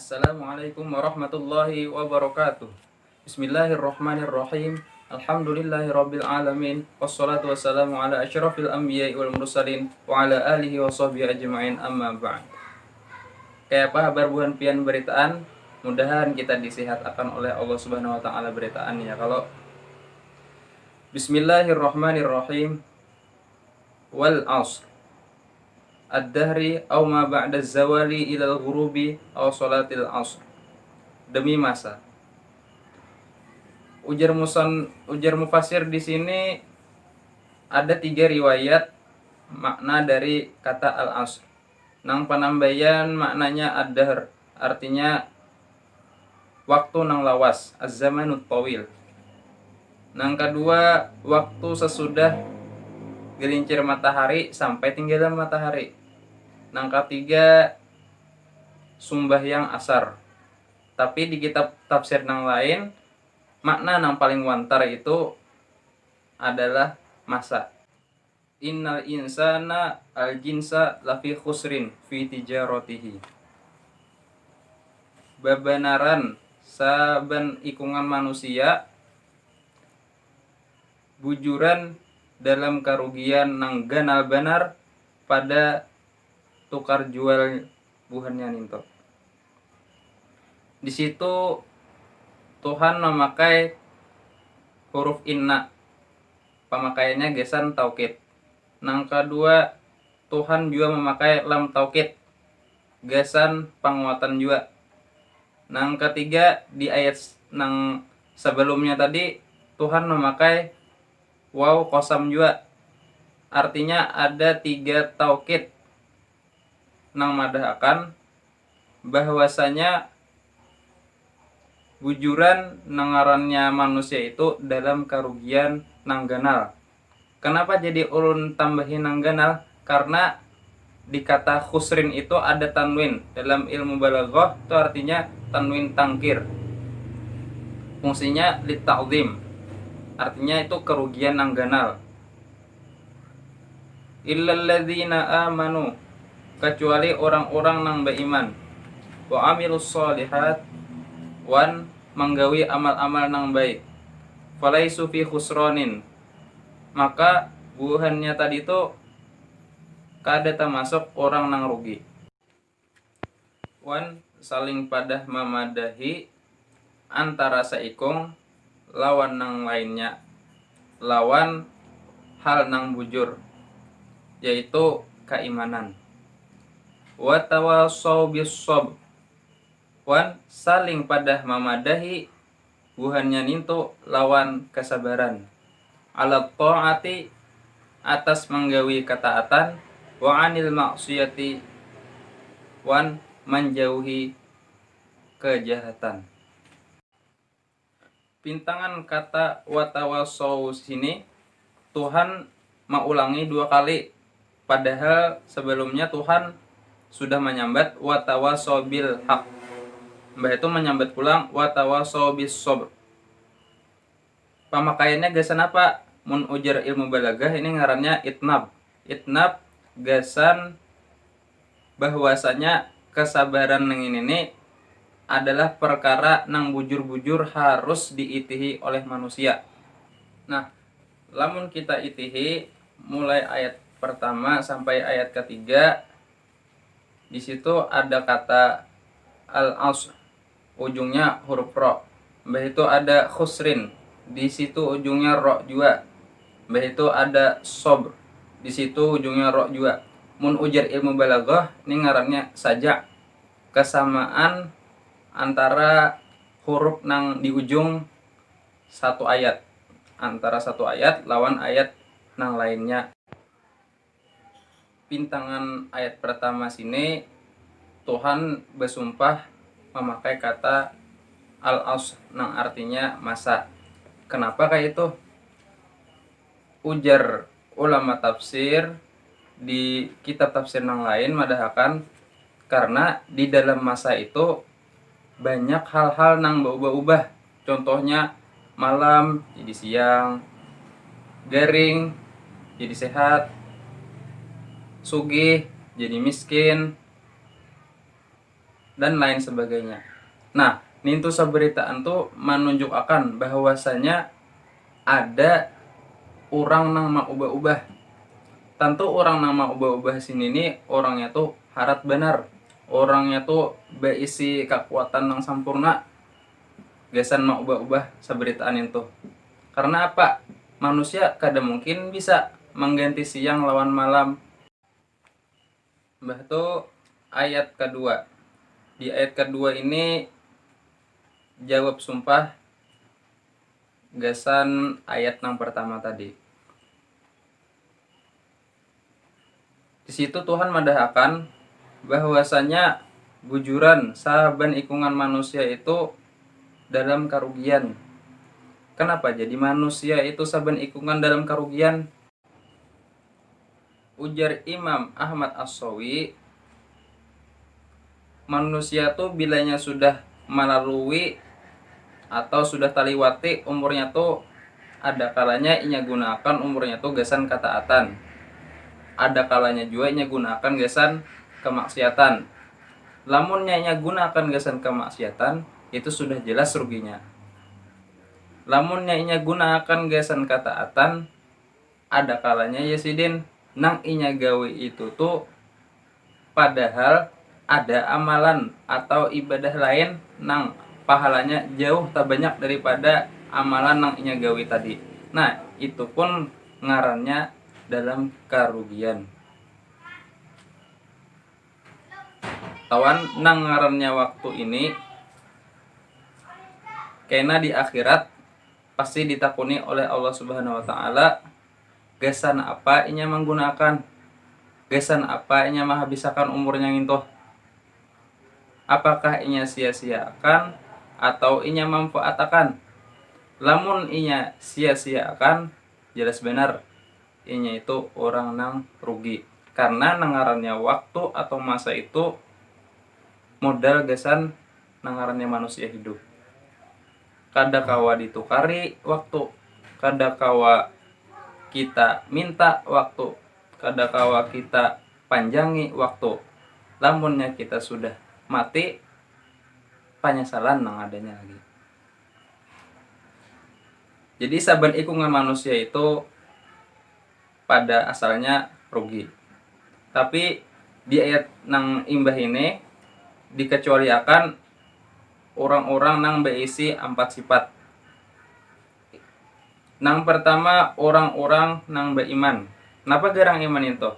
Assalamualaikum warahmatullahi wabarakatuh. Bismillahirrahmanirrahim. Alhamdulillahirabbil alamin. Wassalatu wassalamu ala asyrafil anbiya'i wal mursalin wa ala alihi wa sahbihi ajma'in, amma ba'd. Kayak apa kabar buhan pian beritaan? Mudahan kita disehatkan oleh Allah Subhanahu wa taala beritaan ya. Kalau Bismillahirrahmanirrahim. Wal 'ashr ad-dahri aw ma ba'da az-zawali ila al-ghurubi aw salatil 'ashr. Demi masa. Ujar mufasir di sini ada 3 riwayat makna dari kata al-'ashr. Nang panambayan maknanya ad-dahr, artinya waktu nang lawas, az-zamanut tawil. Nang kedua, waktu sesudah gelincir matahari sampai tinggalan matahari. Nang ketiga, sumbahyang asar. Tapi di kitab tafsir nang lain, makna nang paling wantar itu adalah masa. Innal insana al-jinsa lafi khusrin fi tijaratihi. Babanaran saben ikungan manusia bujuran dalam kerugian nang ganal benar pada tukar jual buhannya ninto. Di situ Tuhan memakai huruf inna, pemakaiannya gesan taukid. Nang kedua, Tuhan juga memakai lam taukid, gesan penguatan juga. Nang ketiga, di ayat nang sebelumnya tadi Tuhan memakai waw qasam juga, artinya ada 3 taukid nang madahkan bahwasanya bujuran nangarannya manusia itu dalam kerugian nang ganal. Kenapa jadi ulun tambahin nang ganal? Karena di kata khusrin itu ada tanwin. Dalam ilmu balaghah itu artinya tanwin tangkir. Fungsinya litta'zim. Artinya itu kerugian nang ganal. Illal ladzina amanu, kecuali orang-orang nang beriman, wa amilus sholihat, wan manggawi amal-amal nang baik, falaisu fi khusranin, maka buhannya tadi itu kada termasuk orang nang rugi. Wan saling padah memadahi antara saikung lawan nang lainnya, lawan hal nang bujur, yaitu keimanan. Wa tawassaw bis-sabr, wan saling padah memadahi buhannya nintu lawan kesabaran, ala ta'ati atas menggawi ketaatan, wa anil maksiyati wan menjauhi kejahatan. Pintangan kata wa tawassaw sini Tuhan mengulangi 2 kali, padahal sebelumnya Tuhan sudah menyambat wa tawassaw bil haq. Mbah itu menyambat pulang wa tawassaw bis sabr. Pemakaiannya gasan apa? Mun ujar ilmu balaghah ini ngarannya itnab. Itnab gasan bahwasanya kesabaran nang ini adalah perkara nang bujur-bujur harus diitihi oleh manusia. Nah, lamun kita itihi mulai ayat pertama sampai ayat ketiga, di situ ada kata al-'ashr, ujungnya huruf ro. Mbah itu ada khusrin, di situ ujungnya ro juga. Mbah itu ada sobr, di situ ujungnya ro juga. Mun ujar ilmu balaghah ini ngarannya saja kesamaan antara huruf nang di ujung satu ayat, antara satu ayat lawan ayat nang lainnya. Pintangan ayat pertama sini Tuhan bersumpah memakai kata al-'ashr nang artinya masa. Kenapa kayak itu? Ujar ulama tafsir di kitab tafsir nang lain madahakan karena di dalam masa itu banyak hal-hal nang berubah-ubah. Contohnya malam jadi siang, garing jadi sehat, sugih jadi miskin, dan lain sebagainya. Nah, nintu saberitaan tuh menunjuk akan bahwasanya ada orang nang mau ubah-ubah. Tentu orang nang mau ubah-ubah sini nih orangnya tuh harat benar. Orangnya tuh berisi kekuatan yang sempurna. Gesan mau ubah-ubah saberitaan itu. Karena apa? Manusia kadang mungkin bisa mengganti siang lawan malam. Mbah tuh ayat kedua. Di ayat kedua ini jawab sumpah gasan ayat yang pertama tadi. Di situ Tuhan mendahkan bahwasanya bujuran sahaban ikungan manusia itu dalam kerugian. Kenapa jadi manusia itu saban ikungan dalam kerugian? Ujar Imam Ahmad As-Sawi, manusia tuh bilanya sudah melalui atau sudah taliwati umurnya tuh ada kalanya inya gunakan umurnya tuh gasan ketaatan. Ada kalanya juga inya gunakan gasan kemaksiatan. Lamunnya inya gunakan gasan kemaksiatan itu sudah jelas ruginya. Lamunnya inya gunakan gasan ketaatan ada kalanya ya sidin nang inya gawe itu tuh padahal ada amalan atau ibadah lain nang pahalanya jauh tak banyak daripada amalan nang inya gawe tadi. Nah, itu pun ngarannya dalam kerugian. Tawan nang ngarannya waktu ini kena di akhirat pasti ditakuni oleh Allah Subhanahu wa taala gasan apa inya menggunakan, gasan apa inya menghabiskan umurnya ngintoh. Apakah inya sia-siakan atau inya manfaatakan? Lamun inya sia-siakan jelas benar inya itu orang nang rugi. Karena nangarannya waktu atau masa itu modal gasan nangarannya manusia hidup. Kada kawa ditukari waktu, kada kawa kita minta waktu, kada kawa kita panjangi waktu. Lamunnya kita sudah mati, penyesalan nang adanya lagi. Jadi saban ikungan manusia itu pada asalnya rugi. Tapi di ayat nang imbah ini dikecualiakan orang-orang nang berisi 4 sifat. Nang pertama orang-orang nang beriman. Kenapa gerang iman itu?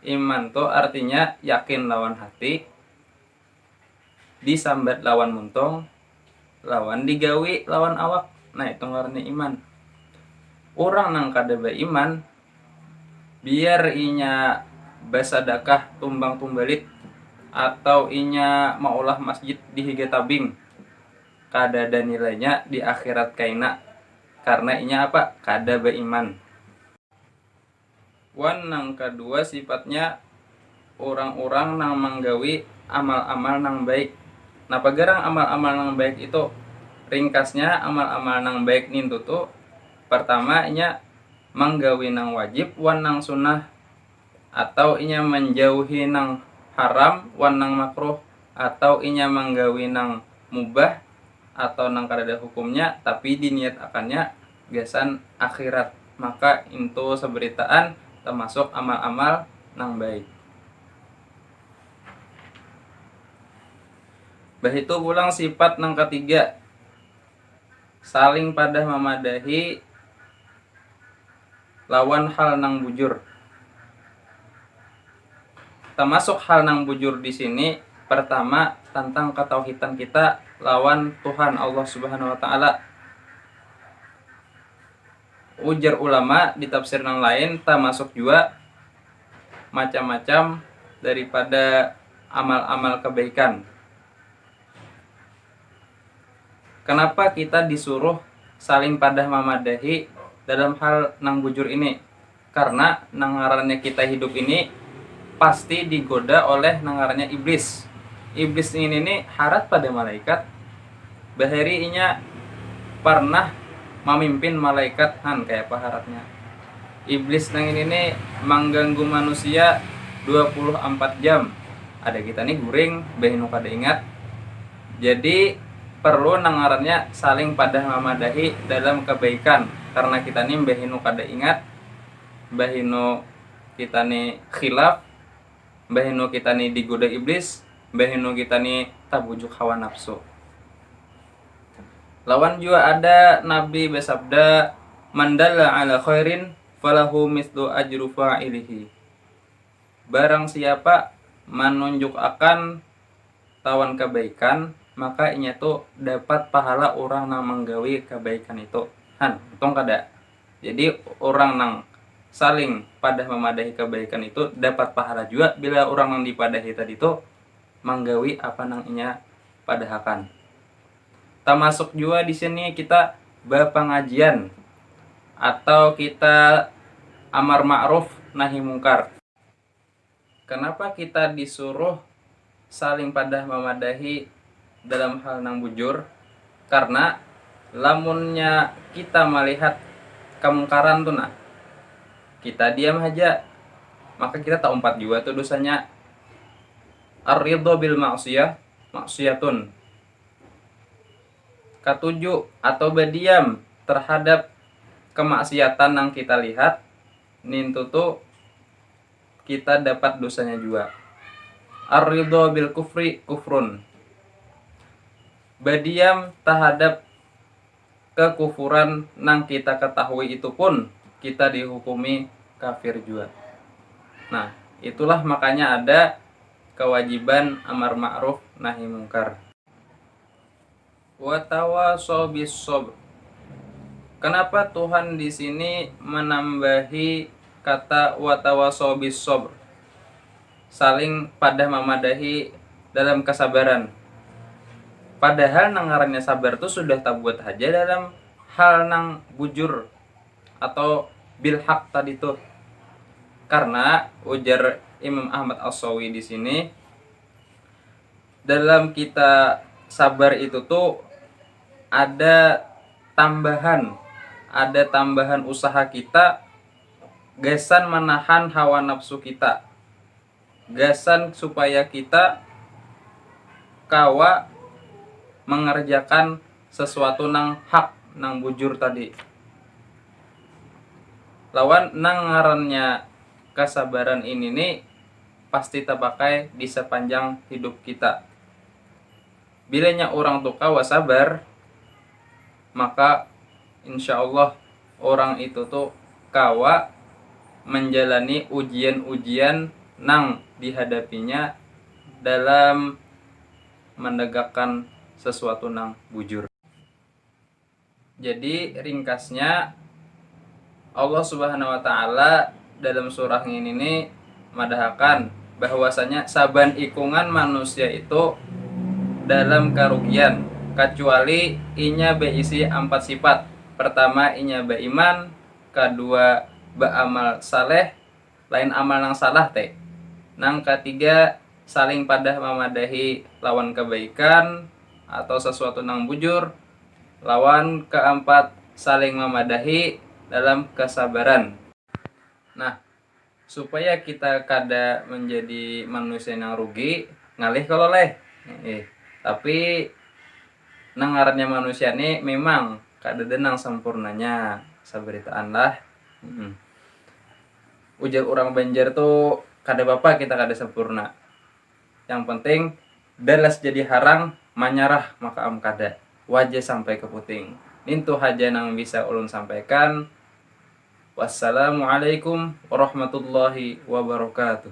Iman itu artinya yakin lawan hati, disambat lawan muntung, lawan digawi lawan awak. Nah, itu ngarannya iman. Orang nang kada beriman biar inya basadakah tumbang tumbalit atau inya maulah masjid di higa tabing, kada ada nilainya di akhirat kaina karena inya apa? Kada beriman. Wan nang kedua sifatnya orang-orang nang menggawi amal-amal nang baik. Napa gerang amal-amal nang baik itu? Ringkasnya amal-amal nang baik nintu tuh pertama inya menggawi nang wajib wan nang sunnah, atau inya menjauhi nang haram wan nang makruh, atau inya menggawi nang mubah atau nang kada hukumnya tapi diniat akannya gasan akhirat. Maka itu seberitaan termasuk amal-amal nang baik. Bah itu pulang sifat nang ketiga, saling pada memadahi lawan hal nang bujur. Termasuk hal nang bujur di sini pertama tentang ketauhidan kita lawan Tuhan Allah Subhanahu wa taala. Ujar ulama di tafsir nang lain termasuk juga macam-macam daripada amal-amal kebaikan. Kenapa kita disuruh saling pada memadahi dalam hal nang bujur ini? Karena nangarannya kita hidup ini pasti digoda oleh nangarannya iblis. Iblis ini harat pada malaikat. Bahari inya pernah memimpin malaikat kayak apa haratnya. Iblis nang ini mengganggu manusia 24 jam. ada kita nih guring behinu kada ingat. Jadi perlu nangarannya saling pada memadahi dalam kebaikan, karena kita nih behinu kada ingat, behinu kita nih khilaf, behinu kita nih digoda iblis, behinu kita nih tabujuk hawa nafsu. Lawan juga ada Nabi bersabda, mandalla ala khairin falahu mislu ajru fa'ilihi. Barang siapa menunjuk akan tawan kebaikan, maka inya tuh dapat pahala orang nang menggawi kebaikan itu. Untung kada. Jadi orang nang saling pada memadahi kebaikan itu dapat pahala juga bila orang nang dipadahi tadi itu menggawi apa nang inya padahakan. Termasuk juga di sini kita berpengajian atau kita amar ma'ruf nahi mungkar. Kenapa kita disuruh saling pada memadahi dalam hal nang bujur? Karena lamunnya kita melihat kemungkaran tuh nah, kita diam aja, maka kita tak umpat juga tuh dosanya. Ar-ridho bil ma'siyah maksiyatun. Ketujuh, atau berdiam terhadap kemaksiatan yang kita lihat, nintu tuh kita dapat dosanya juga. Ar-ridho bil kufri kufrun. Berdiam terhadap kekufuran nang kita ketahui itu pun kita dihukumi kafir juga. Nah, itulah makanya ada kewajiban amar ma'ruf nahi mungkar. Wa tawasau bis sabr. Kenapa Tuhan di sini menambahi kata wa tawasau bis sabr? Saling pada memadahi dalam kesabaran. Padahal nangarannya sabar itu sudah tak buat aja dalam hal nang bujur atau bil haq tadi tuh. Karena ujar Imam Ahmad As-Sawi di sini, dalam kita sabar itu tuh ada tambahan usaha kita, gasan menahan hawa nafsu kita, gasan supaya kita kawa mengerjakan sesuatu nang hak nang bujur tadi. Lawan nang ngarannya kesabaran ini nih pasti terpakai di sepanjang hidup kita. Bilanya orang tuh kawa sabar, maka insya Allah orang itu tuh kawa menjalani ujian-ujian nang dihadapinya dalam menegakkan sesuatu nang bujur. Jadi ringkasnya, Allah Subhanahu wa taala dalam surah ini nih madahakan bahwasanya saban ikungan manusia itu dalam kerugian, kecuali inya berisi 4 sifat. Pertama, inya beriman, kedua beramal saleh, lain amal nang salah teh. Nang ketiga, saling pada memadahi lawan kebaikan atau sesuatu nang bujur. Lawan keempat, saling memadahi dalam kesabaran. Nah, supaya kita kada menjadi manusia yang rugi, ngalih kalau leh. Tapi nangarannya manusia nih memang kada denang sempurnanya, saberitaan lah. Ujar orang Banjar tuh kada apa kita kada sempurna. Yang penting dalas jadi harang, manyarah maka am kada. Wajah sampai ke puting. Itu haja nang bisa ulun sampaikan. Wassalamualaikum warahmatullahi wabarakatuh.